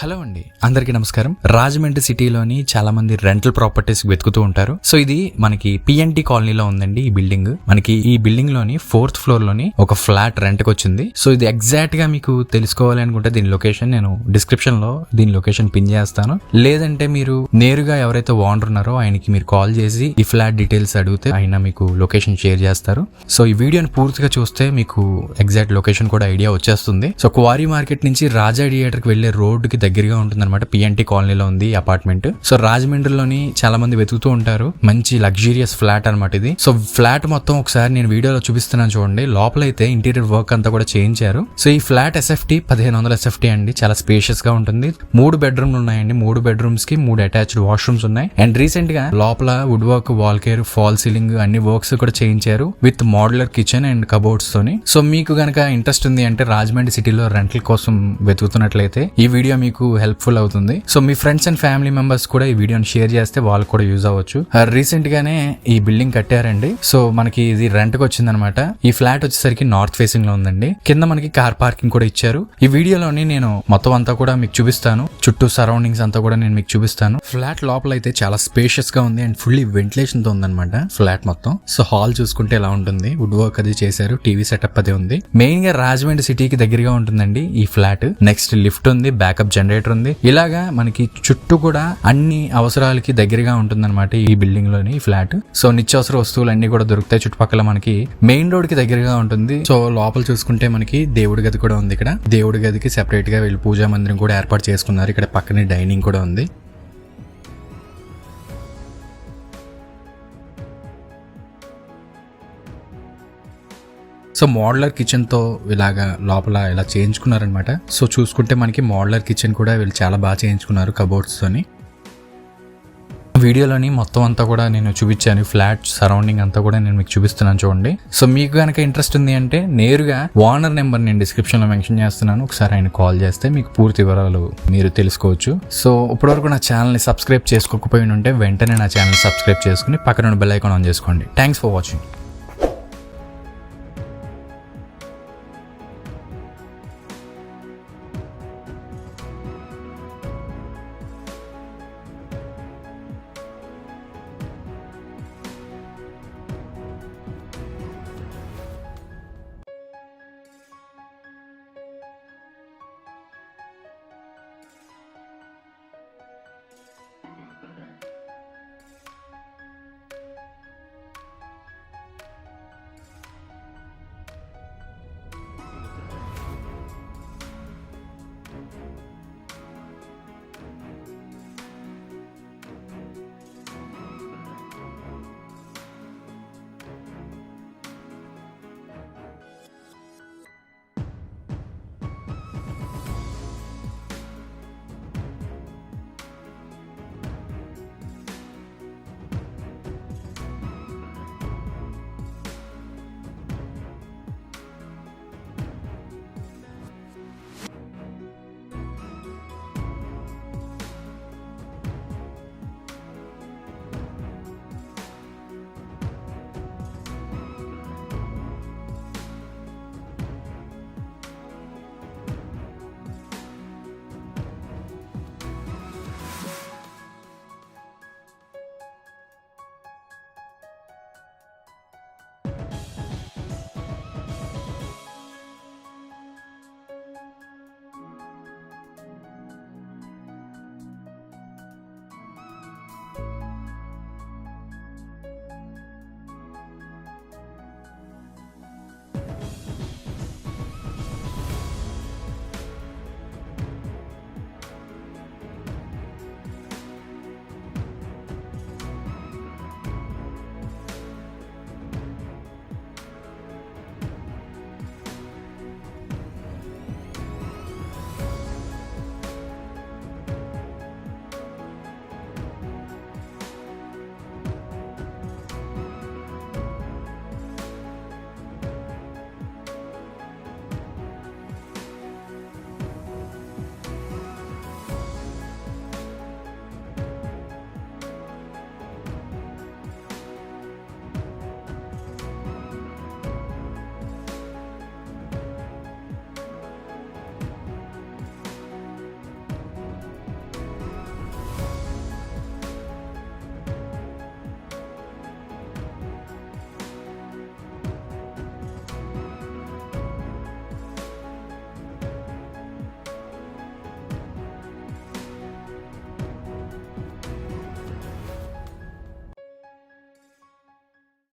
Hello అండి, అందరికీ నమస్కారం. రాజమండ్రి సిటీలోని చాలా మంది రెంటల్ ప్రాపర్టీస్ వెతుకుతూ ఉంటారు. సో ఇది మనకి పిఎన్టీ కాలనీలో ఉందండి. ఈ బిల్డింగ్ మనకి ఈ బిల్డింగ్ లోని 4th ఫ్లోర్ లోని ఒక ఫ్లాట్ రెంట్ కి వచ్చింది. సో ఇది ఎగ్జాక్ట్ గా మీకు తెలుసుకోవాలి అనుకుంటే దీని లొకేషన్ నేను డిస్క్రిప్షన్ లో దీని లొకేషన్ పిన్ చేస్తాను. లేదంటే మీరు నేరుగా ఎవరైతే ఓనర్ ఉన్నారో ఆయనకి మీరు కాల్ చేసి ఈ ఫ్లాట్ డీటెయిల్స్ అడిగితే ఆయన మీకు లొకేషన్ షేర్ చేస్తారు. సో ఈ వీడియోని పూర్తిగా చూస్తే మీకు ఎగ్జాక్ట్ లొకేషన్ కూడా ఐడియా వచ్చేస్తుంది. సో క్వారీ మార్కెట్ నుంచి రాజా థియేటర్ కి వెళ్లే రోడ్ కి దగ్గరగా ఉంటుందన్నమాట. పిఎన్టీ కాలనీలో ఉంది అపార్ట్మెంట్. సో రాజమండ్రిలోని చాలా మంది వెతుకుతూ ఉంటారు. మంచి లగ్జూరియస్ ఫ్లాట్ అనమాట ఇది. సో ఫ్లాట్ మొత్తం ఒకసారి నేను వీడియోలో చూపిస్తున్నాను చూడండి. లోపలైతే ఇంటీరియర్ వర్క్ అంతా కూడా చేయించారు. సో ఈ ఫ్లాట్ ఎస్ఎఫ్టీ 1500 ఎస్ఎఫ్టీ అండి. చాలా స్పేషియస్ గా ఉంటుంది. 3 బెడ్రూమ్లు ఉన్నాయండి. 3 బెడ్రూమ్స్ కి 3 అటాచ్డ్ వాష్రూమ్స్ ఉన్నాయి. అండ్ రీసెంట్ గా లోపల wood work, wall care, fall ceiling అన్ని వర్క్స్ కూడా చేయించారు with modular kitchen and cupboards తోని. సో మీకు గనక ఇంట్రెస్ట్ ఉంది అంటే రాజమండ్రి సిటీలో రెంటల్ కోసం వెతుకుతున్నట్లయితే ఈ వీడియో మీకు హెల్ప్ఫుల్ అవుతుంది. So me friends and family members కూడా ఈ వీడియోని షేర్ చేస్తే వాళ్ళకి కూడా యూజ్ అవ్వచ్చు. రీసెంట్ గానే ఈ బిల్డింగ్ కట్టారండి. సో మనకి ఇది రెంట్ కి వచ్చిందనమాట. ఈ ఫ్లాట్ వచ్చేసరికి నార్త్ ఫేసింగ్ లో ఉందండి. కింద మనకి కార్ పార్కింగ్ కూడా ఇచ్చారు. ఈ వీడియోలోని నేను మొత్తం అంతా కూడా మీకు చూపిస్తాను. చుట్టూ సరౌండింగ్స్ అంతా కూడా నేను మీకు చూపిస్తాను. ఫ్లాట్ లోపల అయితే చాలా స్పేషియస్ గా ఉంది అండ్ ఫుల్లీ వెంటిలేషన్ తో ఉందన్నమాట ఫ్లాట్ మొత్తం. సో హాల్ చూసుకుంటే ఎలా ఉంటుంది, వుడ్ వర్క్ అది చేశారు, టీవీ సెటప్ అది ఉంది. మెయిన్ గా రాజమండ్రి సిటీకి దగ్గరగా ఉంటుందండి ఈ ఫ్లాట్. నెక్స్ట్ లిఫ్ట్ ఉంది, బ్యాకప్ జనరేటర్ ఉంది. ఇలాగా మనకి చుట్టూ కూడా అన్ని అవసరాలకి దగ్గరగా ఉంటుందన్నమాట ఈ బిల్డింగ్ లోని ఈ ఫ్లాట్. సో నిత్యావసర వస్తువులు అన్ని కూడా దొరుకుతాయి. చుట్టుపక్కల మనకి మెయిన్ రోడ్ కి దగ్గరగా ఉంటుంది. సో లోపల చూసుకుంటే మనకి దేవుడి గది కూడా ఉంది. ఇక్కడ దేవుడి గదికి సెపరేట్ గా వీళ్ళు పూజా మందిరం కూడా ఏర్పాటు చేసుకున్నారు. ఇక్కడ పక్కనే డైనింగ్ కూడా ఉంది. సో మోడ్యులర్ కిచెన్ తో ఇలాగా లోపల ఇలా చేయించుకున్నారనమాట. సో చూసుకుంటే మనకి మోడ్యులర్ కిచెన్ కూడా వీళ్ళు చాలా బాగా చేయించుకున్నారు కబోర్డ్స్ తోని. వీడియోలోని మొత్తం అంతా కూడా నేను చూపించాను. ఫ్లాట్ సరౌండింగ్ అంతా కూడా నేను మీకు చూపిస్తున్నాను చూడండి. సో మీకు కనుక ఇంట్రెస్ట్ ఉంది అంటే నేరుగా ఓనర్ నెంబర్ నేను డిస్క్రిప్షన్ లో మెన్షన్ చేస్తున్నాను. ఒకసారి ఆయన కాల్ చేస్తే మీకు పూర్తి వివరాలు మీరు తెలుసుకోవచ్చు. సో ఇప్పటివరకు నా ఛానల్ ని సబ్స్క్రైబ్ చేసుకోకపోయి ఉంటే వెంటనే నా ఛానల్ సబ్స్క్రైబ్ చేసుకుని పక్కన బెల్ ఐకాన్ ఆన్ చేసుకోండి. Thanks for watching.